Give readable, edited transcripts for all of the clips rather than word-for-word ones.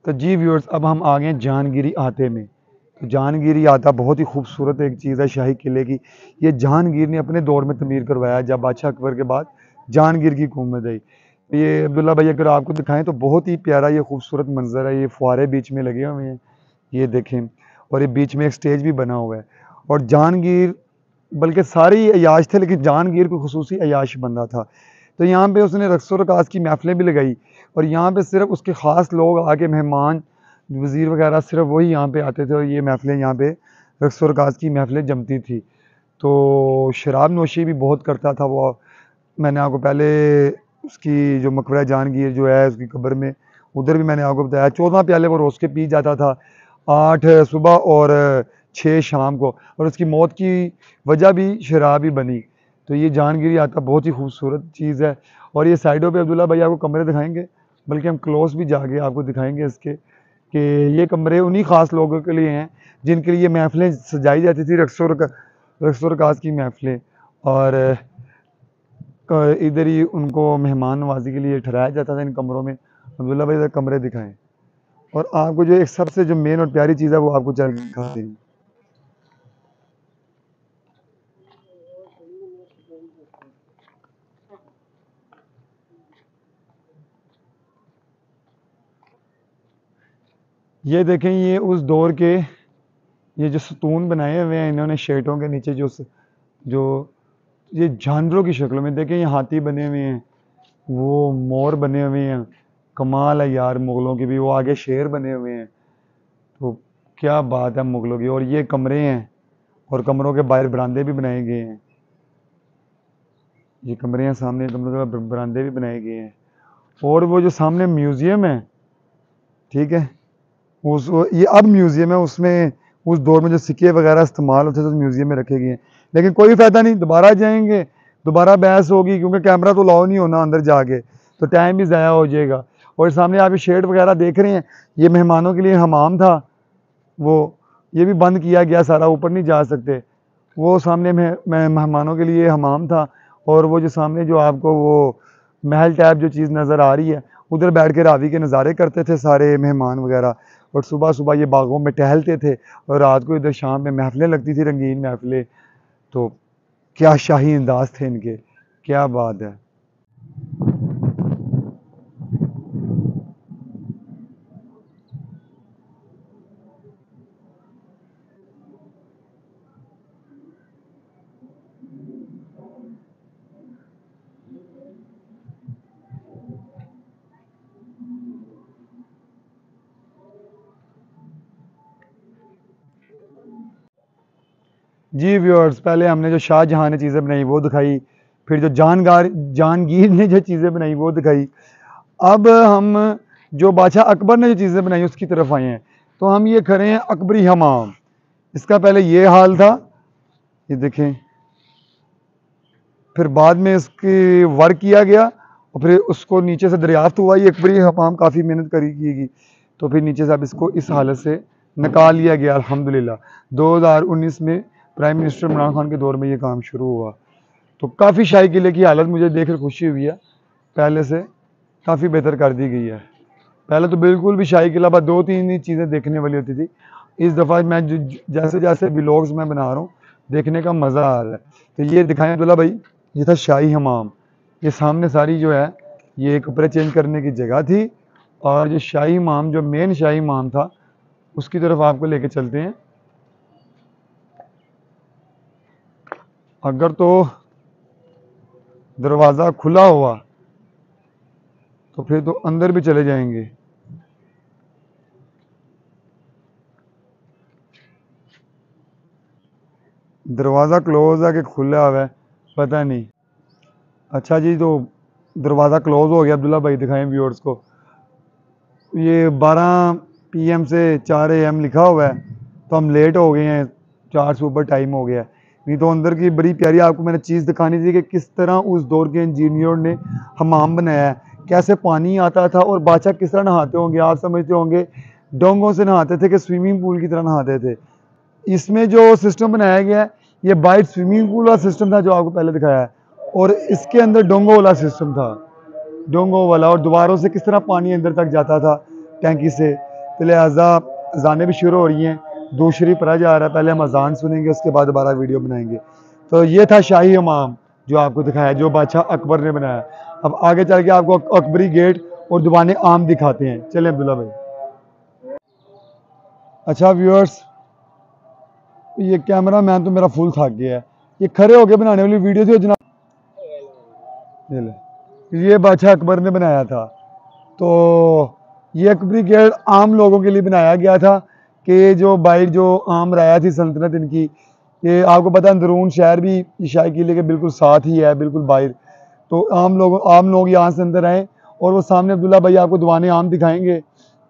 तो जी व्यूअर्स, अब हम आ गए जहांगीरी आते में। तो जहांगीरी आता बहुत ही खूबसूरत एक चीज़ है शाही किले की। ये जहांगीर ने अपने दौर में तमीर करवाया, जब बादशाह अकबर के बाद जहांगीर की हुकूमत आई। तो ये अब्दुल्ला भाई अगर आपको दिखाएं तो बहुत ही प्यारा ये खूबसूरत मंजर है। ये फुहारे बीच में लगे हुए हैं, ये देखें। और ये बीच में एक स्टेज भी बना हुआ है। और जहांगीर, बल्कि सारे ही अयाश थे, लेकिन जहांगीर को खुसूसी अयाश बंदा था। तो यहाँ पे उसने रक़्स व रकास की महफ़िलें भी लगाई। और यहाँ पे सिर्फ उसके ख़ास लोग आके, मेहमान, वज़ीर वगैरह, सिर्फ वही यहाँ पे आते थे और ये महफ़िलें, यहाँ पे रक़्स व रकास की महफ़िलें जमती थी। तो शराब नोशी भी बहुत करता था वो। मैंने आपको पहले उसकी जो मकबरा जहांगीर जो है उसकी कब्र में, उधर भी मैंने आपको बताया 14 प्याले वो रोज़ के पी जाता था, 8 सुबह और 6 शाम को। और उसकी मौत की वजह भी शराब ही बनी। तो ये जहांगीरी आता बहुत ही खूबसूरत चीज़ है। और ये साइडों पे अब्दुल्ला भाई आपको कमरे दिखाएंगे, बल्कि हम क्लोज भी जाके आपको दिखाएंगे इसके, कि ये कमरे उन्हीं ख़ास लोगों के लिए हैं जिनके लिए महफ़िलें सजाई जाती थी, रक़्स व रकास की महफ़िलें। और इधर ही उनको मेहमान नवाजी के लिए ठहराया जाता था इन कमरों में। अब्दुल्ला भाई इधर कमरे दिखाएं। और आपको जो एक सबसे जो मेन और प्यारी चीज़ है वो आपको चल के दिखाते हैं। ये देखें, ये उस दौर के, ये जो सतून बनाए हुए हैं इन्होंने शेटों के नीचे, जो ये जानवरों की शक्लों में देखें, ये हाथी बने हुए हैं, वो मोर बने हुए हैं। कमाल है यार मुग़लों की भी। वो आगे शेर बने हुए हैं। तो क्या बात है मुग़लों की। और ये कमरे हैं, और कमरों के बाहर बरामदे भी बनाए गए हैं। ये कमरे हैं, सामने कमरों के बरामदे भी बनाए गए हैं। और वो जो सामने म्यूज़ियम है, ठीक है, उस ये अब म्यूज़ियम है, उसमें उस दौर में जो सिक्के वगैरह इस्तेमाल होते थे तो म्यूज़ियम में रखे गए हैं। लेकिन कोई फ़ायदा नहीं, दोबारा जाएंगे, दोबारा बहस होगी, क्योंकि कैमरा तो अलाउ नहीं होना अंदर जाके, तो टाइम भी ज़ाया हो जाएगा। और सामने आप ये शेड वगैरह देख रहे हैं, ये मेहमानों के लिए हमाम था। वो ये भी बंद किया गया सारा, ऊपर नहीं जा सकते। वो सामने में मेहमानों के लिए हमाम था। और वो जो सामने जो आपको वो महल टाइप जो चीज़ नज़र आ रही है, उधर बैठ के रावी के नज़ारे करते थे सारे मेहमान वगैरह। और सुबह सुबह ये बागों में टहलते थे, और रात को इधर शाम में महफ़िलें लगती थी, रंगीन महफ़िलें। तो क्या शाही अंदाज़ थे इनके, क्या बात है। जी व्यूअर्स, पहले हमने जो शाहजहाँ ने चीज़ें बनाई वो दिखाई, फिर जो जहांगीर ने जो चीज़ें बनाई वो दिखाई। अब हम जो बादशाह अकबर ने जो चीज़ें बनाई उसकी तरफ आए हैं। तो हम ये खड़े हैं अकबरी हमाम। इसका पहले ये हाल था, ये देखें। फिर बाद में इसकी वर्क किया गया, और फिर उसको नीचे से दरियाफ्त हुआ। ये अकबरी हमाम काफ़ी मेहनत करी की, तो फिर नीचे से अब इसको इस हालत से निकाल लिया गया अल्हम्दुलिल्लाह। 2019 में प्राइम मिनिस्टर इमरान खान के दौर में ये काम शुरू हुआ। तो काफ़ी शाही किले की हालत मुझे देखकर खुशी हुई है, पहले से काफ़ी बेहतर कर दी गई है। पहले तो बिल्कुल भी शाही किला बस 2-3 ही चीज़ें देखने वाली होती थी। इस दफ़ा मैं जैसे जैसे व्लॉग्स मैं बना रहा हूँ, देखने का मज़ा आ रहा है। तो ये दिखाएं अब्दुल्ला भाई, ये था शाही हमाम। ये सामने सारी जो है, ये कपड़े चेंज करने की जगह थी। और जो शाही हमाम, जो मेन शाही हमाम था, उसकी तरफ आपको लेके चलते हैं। अगर तो दरवाज़ा खुला हुआ तो फिर तो अंदर भी चले जाएंगे। दरवाज़ा क्लोज है कि खुला हुआ है, पता नहीं। अच्छा जी, तो दरवाज़ा क्लोज हो गया। अब्दुल्ला भाई दिखाएं व्यूअर्स को। ये 12 PM से 4 AM लिखा हुआ है, तो हम लेट हो गए हैं, 4 से ऊपर टाइम हो गया है। नहीं तो अंदर की बड़ी प्यारी आपको मैंने चीज़ दिखानी थी कि किस तरह उस दौर के इंजीनियर ने हमाम बनाया है, कैसे पानी आता था और बादशाह किस तरह नहाते होंगे। आप समझते होंगे डोंगों से नहाते थे कि स्विमिंग पूल की तरह नहाते थे। इसमें जो सिस्टम बनाया गया है, ये बाइट स्विमिंग पूल वाला सिस्टम था जो आपको पहले दिखाया है, और इसके अंदर डोंगों वाला सिस्टम था, डोंगों वाला। और दीवारों से किस तरह पानी अंदर तक जाता था टैंकी से। तो लिहाजा अजानें भी शुरू हो रही हैं, दूसरी पढ़ा जा रहा है, पहले हम अजान सुनेंगे उसके बाद दोबारा वीडियो बनाएंगे। तो ये था शाही हमाम जो आपको दिखाया, जो बादशाह अकबर ने बनाया। अब आगे चल के आपको अकबरी गेट और दीवाने आम दिखाते हैं। चलें अब्दुल्ला भाई। अच्छा व्यूअर्स, ये कैमरा मैन तो मेरा फुल थक गया है, ये खड़े होके बनाने वाली वीडियो थी जनाब, ये बादशाह अकबर ने बनाया था। तो ये अकबरी गेट आम लोगों के लिए बनाया गया था कि जो बाहर जो आम राया थी सल्तनत इनकी, ये आपको पता है अंदरून शहर भी शाही किले के बिल्कुल साथ ही है, बिल्कुल बाहर। तो आम लोग यहाँ से अंदर आए और वो सामने अब्दुल्ला भाई आपको दीवाने आम दिखाएंगे,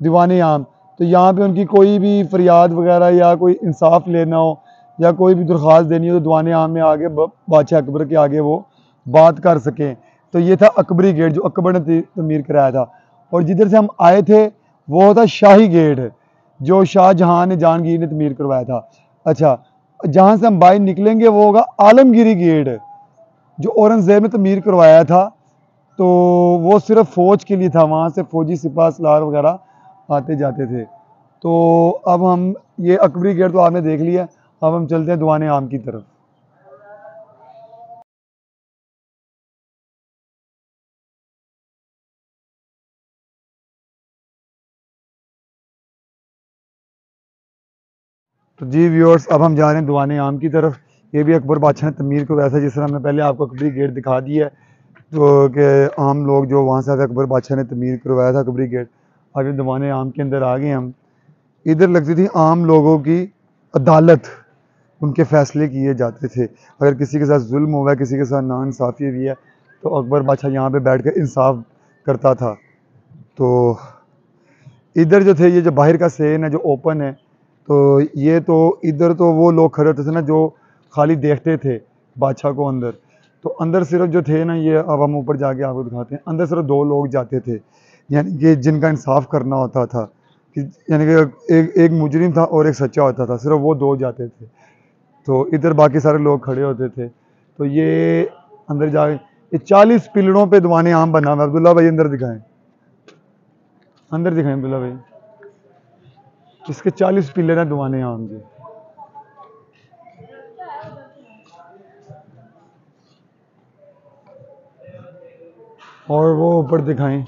दीवाने आम। तो यहाँ पे उनकी कोई भी फरियाद वगैरह या कोई इंसाफ लेना हो या कोई भी दरख्वास्त देनी हो तो दीवाने आम में आगे बादशाह अकबर के आगे वो बात कर सकें। तो ये था अकबरी गेट जो अकबर ने तमीर कराया था। और जिधर से हम आए थे वो था शाही गेट जो शाहजहां ने जहांगीर ने तमीर करवाया था। अच्छा, जहाँ से हम बाहर निकलेंगे वो होगा आलमगिरी गेट जो औरंगजेब ने तमीर करवाया था। तो वो सिर्फ फ़ौज के लिए था, वहाँ से फ़ौजी सिपाह सलार वगैरह आते जाते थे। तो अब हम ये अकबरी गेट तो आपने देख लिया, अब हम चलते हैं दीवाने आम की तरफ। तो जी व्यूअर्स, अब हम जा रहे हैं दीवाने आम की तरफ। ये भी अकबर बादशाह ने तमीर करवाया था, जिस तरह हमने पहले आपको अकबरी गेट दिखा दिया है। तो कि आम लोग जो वहाँ से आते अकबर बादशाह ने तमीर करवाया था अकबरी गेट। अभी दीवाने आम के अंदर आ गए हम। इधर लगती थी आम लोगों की अदालत, उनके फैसले किए जाते थे। अगर किसी के साथ जुल्म हुआ है, किसी के साथ नाइंसाफ़ी हुई है, तो अकबर बादशाह यहाँ पे बैठ कर इंसाफ करता था। तो इधर जो थे, ये जो बाहर का सेन है जो ओपन है, तो ये तो इधर तो वो लोग खड़े होते थे ना जो खाली देखते थे बादशाह को अंदर। तो अंदर सिर्फ जो थे ना, ये अब हम ऊपर जाके आपको दिखाते हैं, अंदर सिर्फ 2 लोग जाते थे, यानी कि जिनका इंसाफ करना होता था, कि यानी कि एक मुजरिम था और एक सच्चा होता था, सिर्फ वो 2 जाते थे। तो इधर बाकी सारे लोग खड़े होते थे। तो ये अंदर जाके ये 40 पिलरों पे दीवाने आम बना हुआ है। अब्दुल्ला भाई अंदर दिखाएं, अंदर दिखाएं अब्दुल्ला भाई। इसके 40 पिलर हैं दीवाने आम के। और वो ऊपर दिखाएं,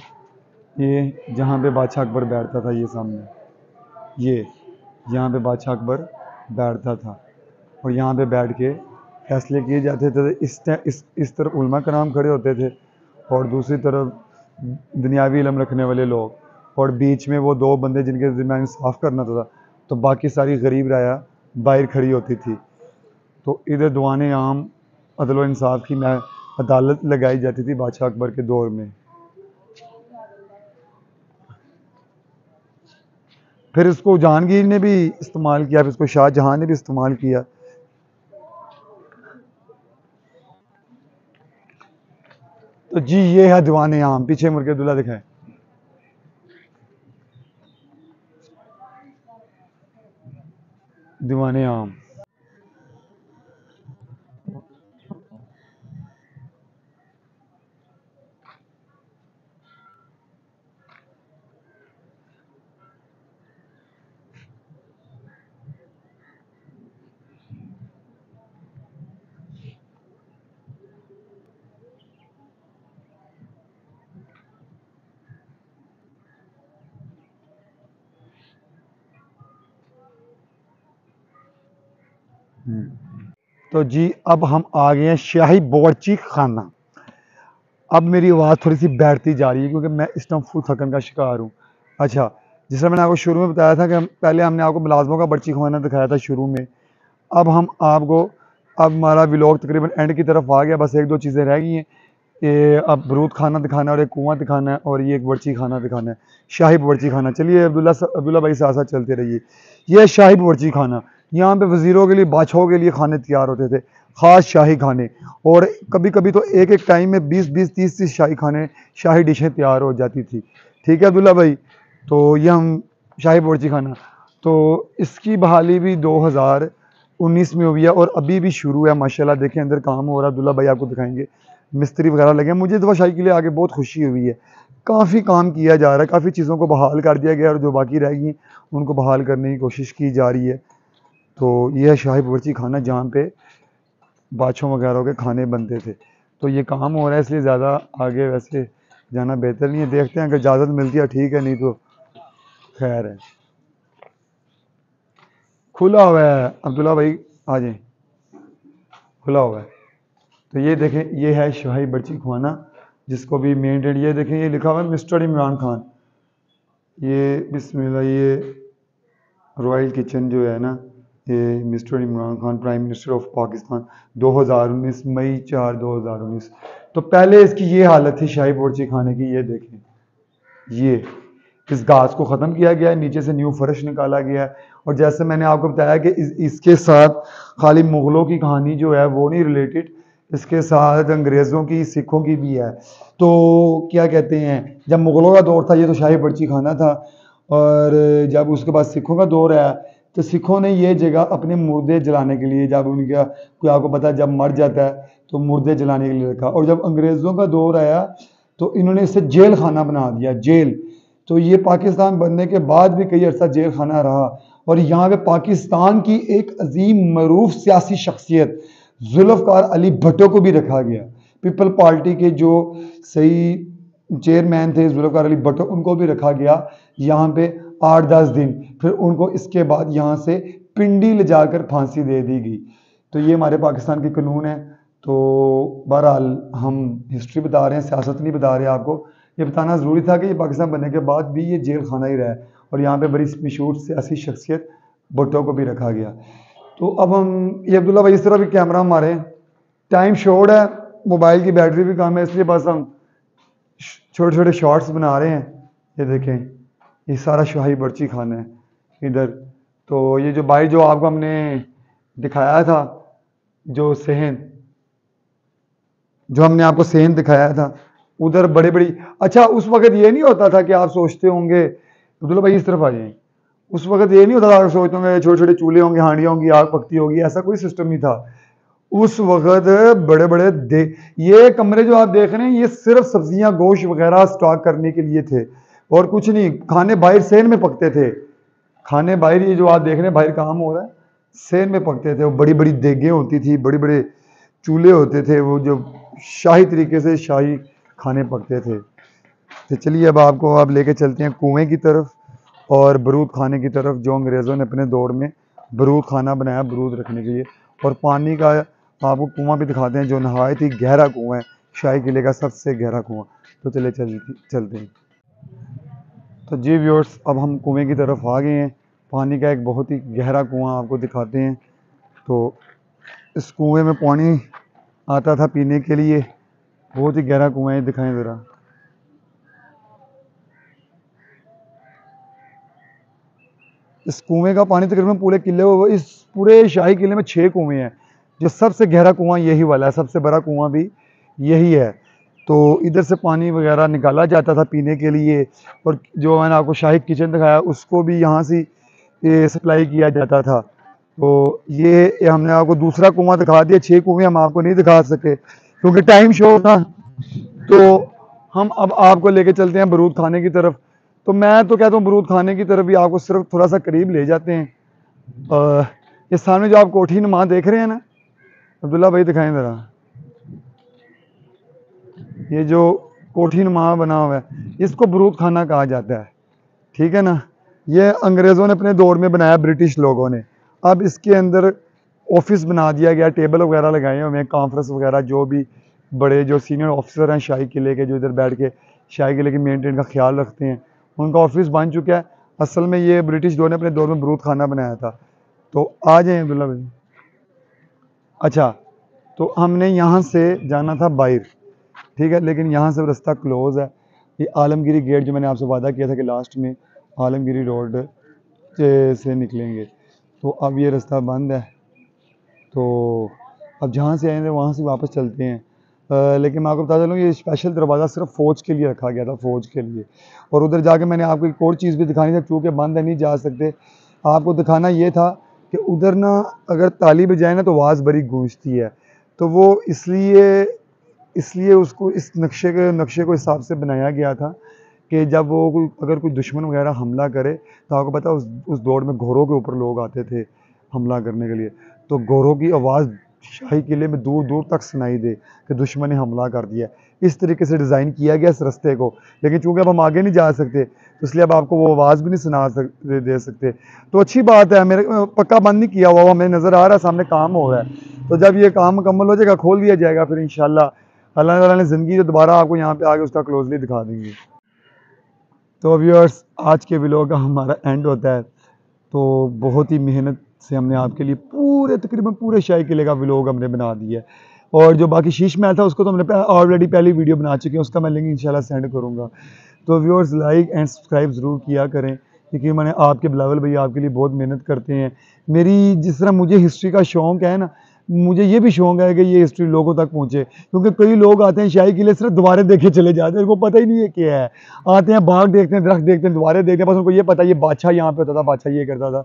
ये जहाँ पे बादशाह अकबर बैठता था, ये सामने, ये यहाँ पे बादशाह अकबर बैठता था और यहाँ पे बैठ के फैसले किए जाते थे। इस तरफ उलमा कराम खड़े होते थे और दूसरी तरफ दुनियावी इल्म रखने वाले लोग, और बीच में वो 2 बंदे जिनके ज़िम्मा इंसाफ करना था। तो बाकी सारी गरीब राया बाहर खड़ी होती थी। तो इधर दीवाने आम अदल व इंसाफ की अदालत लगाई जाती थी बादशाह अकबर के दौर में। फिर इसको जहांगीर ने भी इस्तेमाल किया, फिर इसको शाहजहां ने भी इस्तेमाल किया। तो जी ये है दीवाने आम, पीछे मुड़ के दूल्हा दिखाए। दीवाने आम। तो जी अब हम आ गए हैं शाही बावर्ची खाना। अब मेरी आवाज़ थोड़ी सी बैठती जा रही है क्योंकि मैं इस टाइम फुल थकन का शिकार हूँ। अच्छा, जिस तरह मैंने आपको शुरू में बताया था कि पहले हमने आपको मुलाजमों का बावर्ची खाना दिखाया था शुरू में। अब हम आपको, अब हमारा व्लॉग तकरीबन एंड की तरफ आ गया, बस 1-2 चीज़ें रह गई हैं। ये अब बरूद खाना दिखाना है और एक कुआं दिखाना है और ये एक बावर्ची खाना दिखाना है, शाही बावर्ची खाना। चलिए अब्दुल्ला भाई साथ साथ चलते रहिए। ये है शाही बावर्ची खाना। यहाँ पे वज़ीरों के लिए, बादशाहों के लिए खाने तैयार होते थे, ख़ास शाही खाने। और कभी कभी तो एक एक टाइम में 20-20, 30-30 शाही खाने, शाही डिशें तैयार हो जाती थी। ठीक है अब्दुल्ला भाई, तो ये हम शाही बावर्ची खाना, तो इसकी बहाली भी 2019 में हुई है और अभी भी शुरू है। माशाल्लाह देखें अंदर काम हो रहा है, अब्दुल्ला भाई आपको दिखाएंगे, मिस्त्री वगैरह लगे हैं। मुझे दफा शाही के लिए आगे बहुत खुशी हुई है काफ़ी काम किया जा रहा है, काफ़ी चीज़ों को बहाल कर दिया गया और जो बाकी रह गई उनको बहाल करने की कोशिश की जा रही है। तो ये है शाही बावर्ची खाना जहाँ पे बादशाहों वगैरह के खाने बनते थे। तो ये काम हो रहा है इसलिए ज़्यादा आगे वैसे जाना बेहतर नहीं है। देखते हैं अगर इजाज़त मिलती है ठीक है, नहीं तो खैर है। खुला हुआ है अब्दुल्ला भाई, आ जाए, खुला हुआ है। तो ये देखें, ये है शाही बावर्ची खाना जिसको भी मेंटेन, ये देखें ये लिखा हुआ है मिस्टर इमरान खान। ये बिस्मिल्लाह, ये रॉयल किचन जो है ना, ये mister Imran Khan prime minister of Pakistan 2019 मई 4 2019। तो पहले इसकी ये हालत थी शाही बावर्ची खाने की। ये देखें, ये इस घास को ख़त्म किया गया है, नीचे से न्यू फर्श निकाला गया है। और जैसे मैंने आपको बताया कि इसके साथ खाली मुग़लों की कहानी जो है वो नहीं रिलेटेड, इसके साथ अंग्रेज़ों की, सिखों की भी है। तो क्या कहते हैं, जब मुग़लों का दौर था ये तो शाही बावर्ची खाना था, और जब उसके बाद सिखों का दौर आया तो सिखों ने ये जगह अपने मुर्दे जलाने के लिए, जब उनका कोई आपको पता है जब मर जाता है तो मुर्दे जलाने के लिए रखा। और जब अंग्रेज़ों का दौर आया तो इन्होंने इसे जेल खाना बना दिया, जेल। तो ये पाकिस्तान बनने के बाद भी कई अर्सा जेल खाना रहा। और यहाँ पे पाकिस्तान की एक अजीम मरूफ सियासी शख्सियत जुल्फ़कार अली भुट्टो को भी रखा गया। पीपल पार्टी के जो सही चेयरमैन थे जुल्फ़कार अली भुट्टो, उनको भी रखा गया यहाँ पे 8-10 दिन। फिर उनको इसके बाद यहाँ से पिंडी ले जाकर फांसी दे दी गई। तो ये हमारे पाकिस्तान के कानून है। तो बहरहाल हम हिस्ट्री बता रहे हैं, सियासत नहीं बता रहे आपको। ये बताना ज़रूरी था कि ये पाकिस्तान बनने के बाद भी ये जेल खाना ही रहा है और यहाँ पे बड़ी मशहूर सियासी शख्सियत भुट्टो को भी रखा गया। तो अब हम ये अब्दुल्ला भाई इस तरह भी कैमरा हमारे टाइम शॉर्ट है, मोबाइल की बैटरी भी कम है, इसलिए बस हम छोटे छोटे शॉर्ट्स बना रहे हैं। ये देखें, ये सारा शाही बावर्ची खाना है इधर। तो ये जो भाई जो आपको हमने दिखाया था, जो सहन, जो हमने आपको सेन दिखाया था, उधर बड़े बड़ी, अच्छा उस वक्त ये नहीं होता था कि आप सोचते होंगे, अब्दुल्ला भाई इस तरफ आ जाए, उस वक्त ये नहीं होता था आप सोचते होंगे छोटे छोटे चूल्हे होंगे, हांडियाँ होंगी, आग पकती होगी, ऐसा कोई सिस्टम नहीं था उस वक्त। बड़े बड़े ये कमरे जो आप देख रहे हैं ये सिर्फ सब्जियां गोश्त वगैरह स्टॉक करने के लिए थे और कुछ नहीं। खाने बाहर सेन में पकते थे, खाने बाहर, ये जो आप देख रहे हैं बाहर काम हो रहा है, सेन में पकते थे। वो बड़ी बड़ी देगें होती थी, बड़े बड़े चूल्हे होते थे, वो जो शाही तरीके से शाही खाने पकते थे। तो चलिए अब आपको आप लेके चलते हैं कुएं की तरफ और बरूद खाने की तरफ, जो अंग्रेज़ों ने अपने दौर में बरूद खाना बनाया बरूद रखने के लिए। और पानी का आपको कुआं भी दिखाते हैं जो नहायत ही गहरा कुआं है, शाही किले का सबसे गहरा कुआं। तो चले चलते हैं। तो जी व्यूअर्स, अब हम कुएं की तरफ आ गए हैं, पानी का एक बहुत ही गहरा कुआं आपको दिखाते हैं। तो इस कुएं में पानी आता था पीने के लिए, बहुत ही गहरा कुआं है, दिखाएं ज़रा। इस कुएं का पानी तकरीबन पूरे किले, इस पूरे शाही किले में 6 कुएं हैं, जो सबसे गहरा कुआं यही वाला है, सबसे बड़ा कुआं भी यही है। तो इधर से पानी वगैरह निकाला जाता था पीने के लिए, और जो मैंने आपको शाही किचन दिखाया उसको भी यहाँ से सप्लाई किया जाता था। तो ये हमने आपको दूसरा कुआं दिखा दिया, 6 कुएं हम आपको नहीं दिखा सके क्योंकि टाइम शॉर्ट था। तो हम अब आपको लेके चलते हैं बरूद खाने की तरफ। तो मैं तो कहता हूँ बरूद खाने की तरफ भी आपको सिर्फ थोड़ा सा करीब ले जाते हैं। ये सामने जो आप कोठी नुमा देख रहे हैं ना, अब्दुल्ला भाई दिखाएं ज़रा, ये जो कोठी नुमा बना हुआ है इसको बरूद खाना कहा जाता है, ठीक है ना। ये अंग्रेज़ों ने अपने दौर में बनाया, ब्रिटिश लोगों ने। अब इसके अंदर ऑफिस बना दिया गया, टेबल वगैरह लगाए हुए हैं, कॉन्फ्रेंस वगैरह, जो भी बड़े जो सीनियर ऑफिसर हैं शाही किले के, जो इधर बैठ के शाही किले की मेंटेन का ख्याल रखते हैं, उनका ऑफिस बन चुका है। असल में ये ब्रिटिश लोगों ने अपने दौर में बरूद खाना बनाया था। तो आ जाए अब्दुल्ला भाई। अच्छा, तो हमने यहाँ से जाना था बाहर, ठीक है, लेकिन यहाँ से रास्ता क्लोज़ है। ये आलमगिरी गेट जो मैंने आपसे वादा किया था कि लास्ट में आलमगिरी रोड से निकलेंगे, तो अब ये रास्ता बंद है। तो अब जहाँ से आए थे वहाँ से वापस चलते हैं। लेकिन मैं आपको बता चलूँ ये स्पेशल दरवाज़ा सिर्फ फ़ौज के लिए रखा गया था, फ़ौज के लिए। और उधर जाके मैंने आपको एक और चीज़ भी दिखानी थी, चूँकि बंद है नहीं जा सकते। आपको दिखाना ये था कि उधर ना अगर ताली बजाए ना तो आवाज़ बड़ी गूंजती है, तो वो इसलिए उसको इस नक्शे को हिसाब से बनाया गया था कि जब वो अगर कोई दुश्मन वगैरह हमला करे तो आपको पता है उस दौर में घोड़ों के ऊपर लोग आते थे हमला करने के लिए, तो घोड़ों की आवाज़ शाही किले में दूर दूर तक सुनाई दे कि दुश्मन ने हमला कर दिया। इस तरीके से डिज़ाइन किया गया इस रास्ते को, लेकिन चूँकि अब हम आगे नहीं जा सकते तो इसलिए अब आपको वो आवाज़ भी नहीं दे सकते। तो अच्छी बात है, मेरे पक्का बंद नहीं किया हुआ, हमें नज़र आ रहा है सामने काम हो रहा है। तो जब ये काम मुकम्मल हो जाएगा खोल दिया जाएगा, फिर इंशाल्लाह अल्लाह ताला ने ज़िंदगी जो दोबारा आपको यहाँ पे आके उसका क्लोजली दिखा देंगे। तो व्यूअर्स, आज के व्लॉग का हमारा एंड होता है। तो बहुत ही मेहनत से हमने आपके लिए तकरीबन पूरे शाही किले का व्लॉग हमने बना दिया है, और जो बाकी शीश महल था उसको तो हमने ऑलरेडी पहली वीडियो बना चुके हैं, उसका मैं लिंक इंशाल्लाह सेंड करूँगा। तो व्यूअर्स, लाइक एंड सब्सक्राइब ज़रूर किया करें, क्योंकि मैंने आपके बिलावल भैया आपके लिए बहुत मेहनत करते हैं। मेरी जिस तरह मुझे हिस्ट्री का शौक़ है ना, मुझे ये भी शौक़ है कि ये हिस्ट्री लोगों तक पहुँचे, क्योंकि कई लोग आते हैं शाही किले सिर्फ दोबारे देखे चले जाते हैं, उनको पता ही नहीं है क्या है। आते हैं बाग देखते हैं, दरख्त देखते हैं, दोबारे देखते हैं, बस उनको ये पता है ये बादशाह यहाँ पे होता था, बादशाह ये करता था,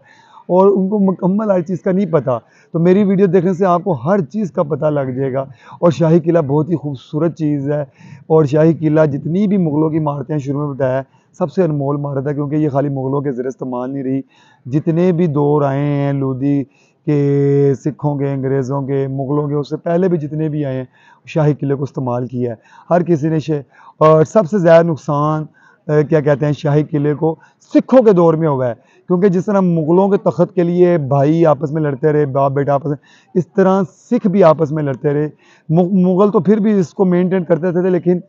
और उनको मुकम्मल हर चीज़ का नहीं पता। तो मेरी वीडियो देखने से आपको हर चीज़ का पता लग जाएगा। और शाही किला बहुत ही खूबसूरत चीज़ है, और शाही किला जितनी भी मुग़लों की इमारतें शुरू में बताया सबसे अनमोल इमारत है, क्योंकि ये खाली मुग़लों के ज़रिए इस्तेमाल नहीं रही, जितने भी दौर आए हैं लोधी के, सिखों के, अंग्रेज़ों के, मुग़लों के, उससे पहले भी जितने भी आए हैं शाही किले को इस्तेमाल किया है हर किसी ने। और सबसे ज़्यादा नुकसान क्या कहते हैं शाही किले को सिखों के दौर में हुआ है, क्योंकि जिस तरह मुग़लों के तख़्त के लिए भाई आपस में लड़ते रहे, बाप बेटा आपस में, इस तरह सिख भी आपस में लड़ते रहे। मुग़ल तो फिर भी इसको मेंटेन करते थे, लेकिन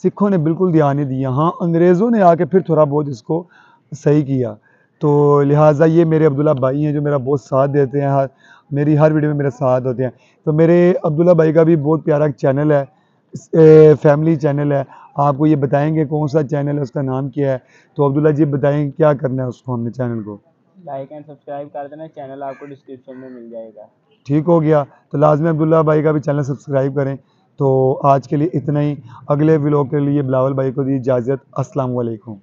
सिखों ने बिल्कुल ध्यान नहीं दिया। हाँ, अंग्रेज़ों ने आके फिर थोड़ा बहुत इसको सही किया। तो लिहाजा ये मेरे अब्दुल्ला भाई हैं जो मेरा बहुत साथ देते हैं, मेरी हर वीडियो में मेरे साथ होते हैं। तो मेरे अब्दुल्ला भाई का भी बहुत प्यारा चैनल है, फैमिली चैनल है। आपको ये बताएंगे कौन सा चैनल है, उसका नाम क्या है। तो अब्दुल्ला जी बताएंगे क्या करना है उसको, हमने चैनल को लाइक एंड सब्सक्राइब कर देना, चैनल आपको डिस्क्रिप्शन में मिल जाएगा। ठीक हो गया। तो लाजमी अब्दुल्ला भाई का भी चैनल सब्सक्राइब करें। तो आज के लिए इतना ही, अगले व्लॉग के लिए बिलावल भाई को दी इजाज़त। अस्सलाम वालेकुम।